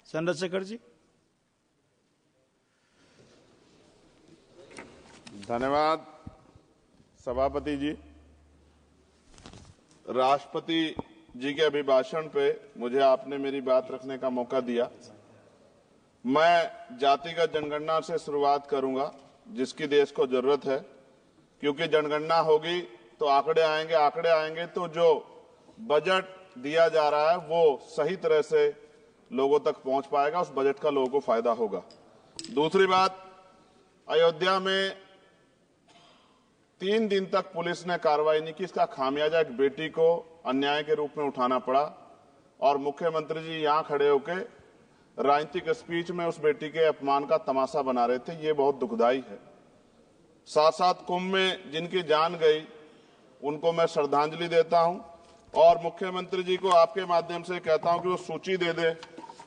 चंद्रशेखर जी। धन्यवाद सभापति जी। राष्ट्रपति जी के अभिभाषण पे मुझे आपने मेरी बात रखने का मौका दिया। मैं जातिगत जनगणना से शुरुआत करूंगा, जिसकी देश को जरूरत है, क्योंकि जनगणना होगी तो आंकड़े आएंगे तो जो बजट दिया जा रहा है वो सही तरह से लोगों तक पहुंच पाएगा, उस बजट का लोगों को फायदा होगा। दूसरी बात, अयोध्या में 3 दिन तक पुलिस ने कार्रवाई नहीं की। इसका खामियाजा एक बेटी को अन्याय के रूप में उठाना पड़ा और मुख्यमंत्री जी यहां खड़े होकर राजनीतिक स्पीच में उस बेटी के अपमान का तमाशा बना रहे थे। ये बहुत दुखदाई है। साथ साथ कुंभ में जिनकी जान गई उनको मैं श्रद्धांजलि देता हूं और मुख्यमंत्री जी को आपके माध्यम से कहता हूं कि वो सूची दे दे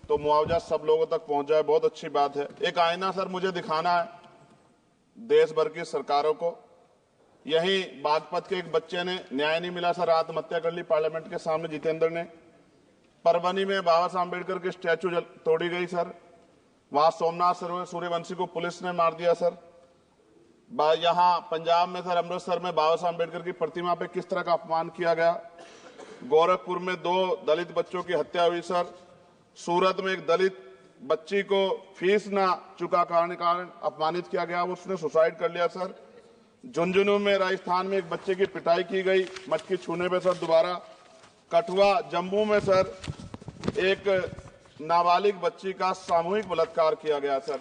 तो मुआवजा सब लोगों तक पहुंच जाए। बहुत अच्छी बात है। एक आईना सर मुझे दिखाना है देश भर की सरकारों को। यही बागपत के एक बच्चे ने न्याय नहीं मिला सर, आत्महत्या कर ली पार्लियामेंट के सामने, जितेंद्र ने। परभनी में बाबा साहब अम्बेडकर की स्टैचू तोड़ी गई सर। वहां सोमनाथ सूर्यवंशी को पुलिस ने मार दिया सर। यहां पंजाब में सर, अमृतसर में बाबा साहब अम्बेडकर की प्रतिमा पे किस तरह का अपमान किया गया। गोरखपुर में 2 दलित बच्चों की हत्या हुई सर। सूरत में एक दलित बच्ची को फीस ना चुका कारण अपमानित किया गया, उसने सुसाइड कर लिया सर। झुंझुनू में राजस्थान में एक बच्चे की पिटाई की गई मटकी छूने पे सर दोबारा। कठुआ जम्मू में सर एक नाबालिग बच्ची का सामूहिक बलात्कार किया गया सर।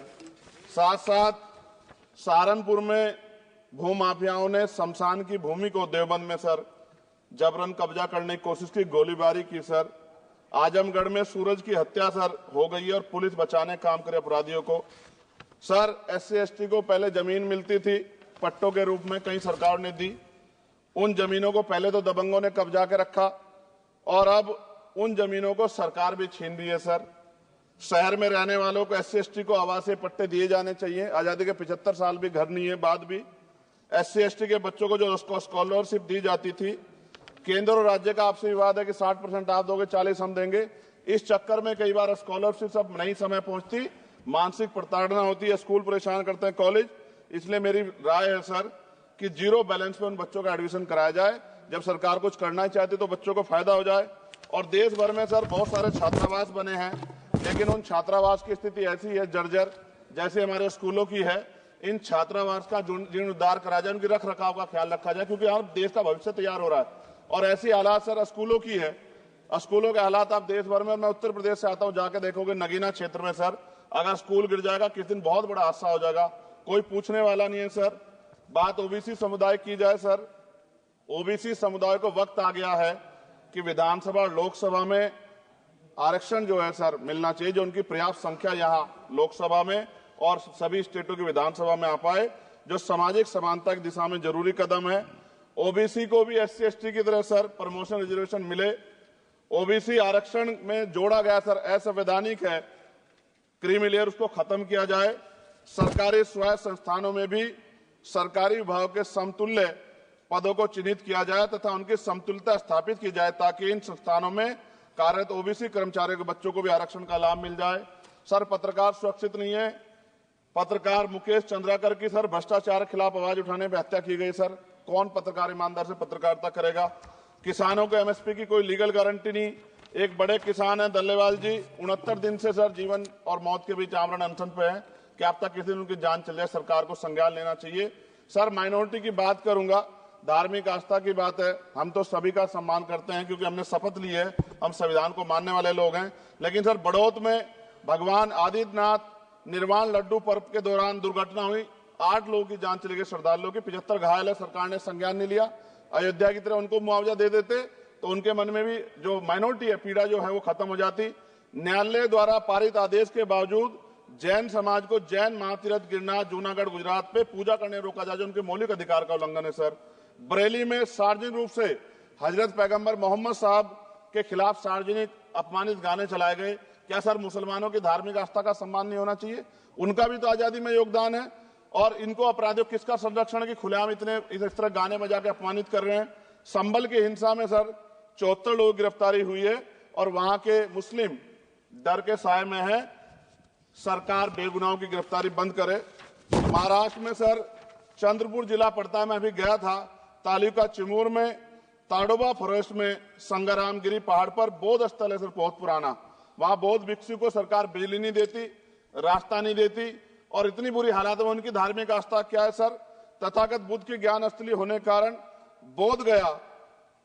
साथ साथ सहारनपुर में भूमाफियाओं ने शमशान की भूमि को देवबंद में सर जबरन कब्जा करने की कोशिश की, गोलीबारी की सर। आजमगढ़ में सूरज की हत्या सर हो गई और पुलिस बचाने काम करे अपराधियों को। सर SC/ST को पहले जमीन मिलती थी पट्टों के रूप में, कई सरकार ने दी। उन जमीनों को पहले तो दबंगों ने कब्जा के रखा और अब उन जमीनों को सरकार भी छीन रही है सर। शहर में रहने वालों को SC/ST को आवासीय पट्टे दिए जाने चाहिए। आजादी के 75 साल भी घर नहीं है, बाद भी SC/ST के बच्चों को जो स्कॉलरशिप दी जाती थी, केंद्र और राज्य का आपसे विवाद है कि 60% आप दोगे, 40 हम देंगे। इस चक्कर में कई बार स्कॉलरशिप सब नहीं समय पहुंचती, मानसिक प्रताड़ना होती है, स्कूल परेशान करते हैं, कॉलेज। इसलिए मेरी राय है सर कि 0 बैलेंस पे उन बच्चों का एडमिशन कराया जाए। जब सरकार कुछ करना ही चाहती तो बच्चों को फायदा हो जाए। और देश भर में सर बहुत सारे छात्रावास बने हैं, लेकिन उन छात्रावास की स्थिति ऐसी है जर्जर, जैसे हमारे स्कूलों की है। इन छात्रावास का जीर्णोद्धार करा जाए, उनकी रख रखाव का ख्याल रखा जाए, क्योंकि यहाँ देश का भविष्य तैयार हो रहा है। और ऐसी हालात सर स्कूलों की है, स्कूलों के हालात आप देश भर में, मैं उत्तर प्रदेश से आता हूँ, जाके देखोगे नगीना क्षेत्र में सर अगर स्कूल गिर जाएगा किस दिन बहुत बड़ा हादसा हो जाएगा, कोई पूछने वाला नहीं है सर। बात OBC समुदाय की जाए सर, OBC समुदाय को वक्त आ गया है कि विधानसभा और लोकसभा में आरक्षण जो है सर मिलना चाहिए, जो उनकी पर्याप्त संख्या यहाँ लोकसभा में और सभी स्टेटों की विधानसभा में आ पाए, जो सामाजिक समानता की दिशा में जरूरी कदम है। OBC को भी SC/ST की तरह सर प्रमोशन रिजर्वेशन मिले। OBC आरक्षण में जोड़ा गया सर असंवैधानिक है, क्रीमी लेयर उसको खत्म किया जाए। सरकारी स्वायत्त संस्थानों में भी सरकारी विभागों के समतुल्य पदों को चिन्हित किया जाए तथा उनकी समतुल्यता स्थापित की जाए, ताकि इन संस्थानों में कार्यरत OBC कर्मचारियों के बच्चों को भी आरक्षण का लाभ मिल जाए। सर पत्रकार सुरक्षित नहीं है। पत्रकार मुकेश चंद्राकर की सर भ्रष्टाचार के खिलाफ आवाज उठाने पर हत्या की गई सर। कौन पत्रकार ईमानदार से पत्रकारिता करेगा। किसानों को MSP की कोई लीगल गारंटी नहीं। एक बड़े किसान है दल्लेवाल जी, 69 दिन से सर जीवन और मौत के बीच आमरण अनशन पे है कि अब तक किसी दिन उनकी जान चल जाए। सरकार को संज्ञान लेना चाहिए। सर माइनॉरिटी की बात करूंगा, धार्मिक आस्था की बात है, हम तो सभी का सम्मान करते हैं क्योंकि हमने शपथ ली है, हम संविधान को मानने वाले लोग हैं। लेकिन सर बड़ौत में भगवान आदित्यनाथ निर्वाण लड्डू पर्व के दौरान दुर्घटना हुई, 8 लोगों की जान चली गई, श्रद्धालुओं की 75 घायल है, सरकार ने संज्ञान नहीं लिया। अयोध्या की तरह उनको मुआवजा दे देते तो उनके मन में भी जो माइनॉरिटी है पीड़ा जो है वो खत्म हो जाती। न्यायालय द्वारा पारित आदेश के बावजूद जैन समाज को जैन महातीर्थ गिरनार जूनागढ़ गुजरात पे पूजा करने रोका जाए, जो उनके मौलिक अधिकार का उल्लंघन है सर। बरेली में सार्वजनिक रूप से हजरत पैगंबर मोहम्मद साहब के खिलाफ सार्वजनिक अपमानित गाने चलाए गए। क्या सर मुसलमानों की धार्मिक आस्था का सम्मान नहीं होना चाहिए? उनका भी तो आजादी में योगदान है। और इनको अपराधियों किसका संरक्षण की खुलेआम इतने इस तरह गाने बजा के अपमानित कर रहे हैं। संभल की हिंसा में सर 74 लोग गिरफ्तारी हुई है और वहां के मुस्लिम डर के साए में है। सरकार बेगुनाहों की गिरफ्तारी बंद करे। महाराष्ट्र में सर चंद्रपुर जिला पड़ता है, मैं अभी गया था, तालुका चिमूर में ताडोबा फॉरेस्ट में संग्रामगिरी पहाड़ पर बौद्ध स्थल है सर, बहुत पुराना। वहां बौद्ध भिक्षु को सरकार बिजली नहीं देती, रास्ता नहीं देती और इतनी बुरी हालत में उनकी धार्मिक आस्था क्या है सर, तथागत बुद्ध की ज्ञान स्थली होने के कारण बोध गया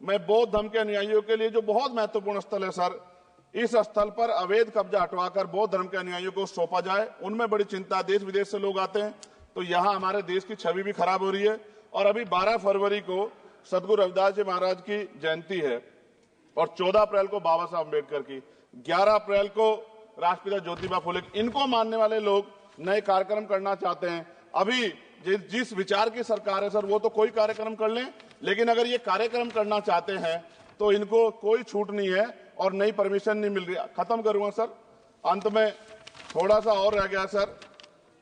में बौद्ध धर्म के अनुयायियों के लिए जो बहुत महत्वपूर्ण स्थल है सर, इस स्थल पर अवैध कब्जा हटवाकर बौद्ध धर्म के अनुयायियों को सौंपा जाए। उनमें बड़ी चिंता, देश विदेश से लोग आते हैं, तो यहाँ हमारे देश की छवि भी खराब हो रही है। और अभी 12 फरवरी को सदगुरु रविदास जी महाराज की जयंती है और 14 अप्रैल को बाबा साहब अम्बेडकर की, 11 अप्रैल को राष्ट्रपिता ज्योतिबा फुले, इनको मानने वाले लोग नए कार्यक्रम करना चाहते हैं। अभी जिस विचार की सरकार है सर, वो तो कोई कार्यक्रम कर लें, लेकिन अगर ये कार्यक्रम करना चाहते हैं तो इनको कोई छूट नहीं है और नई परमिशन नहीं मिल रही। खत्म करूंगा सर, अंत में थोड़ा सा और रह गया सर,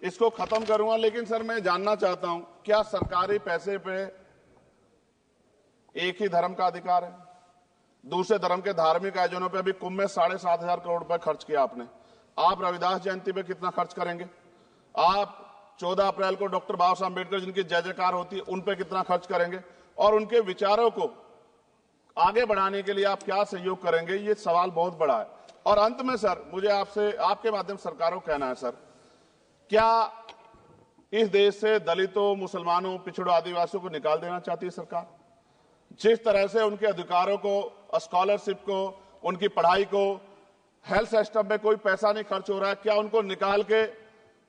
इसको खत्म करूंगा। लेकिन सर मैं जानना चाहता हूं, क्या सरकारी पैसे पे एक ही धर्म का अधिकार है? दूसरे धर्म के धार्मिक आयोजनों पे अभी कुंभ में 7,500 करोड़ रुपए खर्च किया आपने। आप रविदास जयंती पे कितना खर्च करेंगे? आप 14 अप्रैल को डॉक्टर बाबा साहब अम्बेडकर जिनकी जय जयकार होती है, उन पे कितना खर्च करेंगे? और उनके विचारों को आगे बढ़ाने के लिए आप क्या सहयोग करेंगे? ये सवाल बहुत बड़ा है। और अंत में सर मुझे आपसे, आपके माध्यम से सरकारों को कहना है सर, क्या इस देश से दलितों, मुसलमानों, पिछड़ों, आदिवासियों को निकाल देना चाहती है सरकार? जिस तरह से उनके अधिकारों को, स्कॉलरशिप को, उनकी पढ़ाई को, हेल्थ सिस्टम में कोई पैसा नहीं खर्च हो रहा है, क्या उनको निकाल के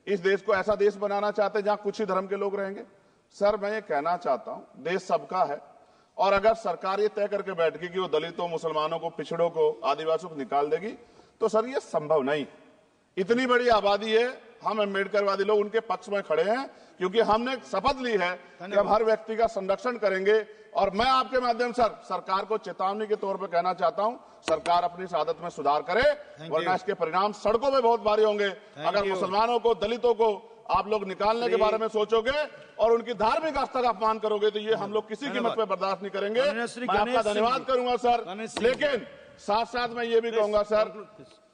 इस देश को ऐसा देश बनाना चाहते हैं जहां कुछ ही धर्म के लोग रहेंगे? सर मैं ये कहना चाहता हूं, देश सबका है और अगर सरकार ये तय करके बैठेगी कि वो दलितों, मुसलमानों को, पिछड़ों को, आदिवासियों को निकाल देगी, तो सर ये संभव नहीं। इतनी बड़ी आबादी है, हम अम्बेडकरवादी लोग उनके पक्ष में खड़े हैं क्योंकि हमने शपथ ली है कि हम हर व्यक्ति का संरक्षण करेंगे। और मैं आपके माध्यम से सरकार को चेतावनी के तौर पर कहना चाहता हूं, सरकार अपनी इस आदत में सुधार करे, वरना इसके परिणाम सड़कों में बहुत भारी होंगे। अगर मुसलमानों को, दलितों को आप लोग निकालने के बारे में सोचोगे और उनकी धार्मिक आस्था का अपमान करोगे तो ये हम लोग किसी कीमत पे बर्दाश्त नहीं करेंगे। मैं आपका धन्यवाद करूंगा सर, लेकिन साथ साथ मैं ये भी कहूंगा सर,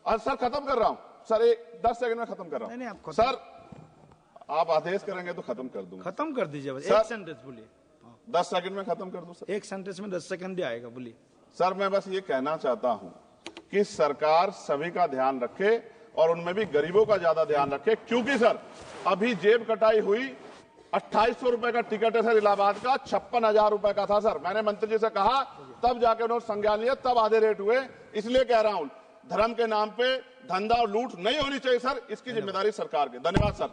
और सर खत्म कर रहा हूं सर, 10 सेकंड में खत्म कर रहा हूं सर, आप आदेश करेंगे तो खत्म कर दूंगा। खत्म कर दीजिए, एक सेंटेंस बोलिए। 10 सेकंड में खत्म कर दूं सर, एक सेंटेंस में 10 सेकंड ही आएगा, बोलिए। सर मैं बस ये कहना चाहता हूं कि सरकार सभी का ध्यान रखे और उनमें भी गरीबों का ज्यादा ध्यान रखे, क्योंकि सर अभी जेब कटाई हुई, 2800 रुपए का टिकट है सर इलाहाबाद का, 56,000 रुपए का था सर। मैंने मंत्री जी से कहा, तब जाके उन्होंने संज्ञान लिया, तब आधे रेट हुए। इसलिए कह रहा हूं, धर्म के नाम पे धंधा और लूट नहीं होनी चाहिए सर, इसकी जिम्मेदारी सरकार की। धन्यवाद सर।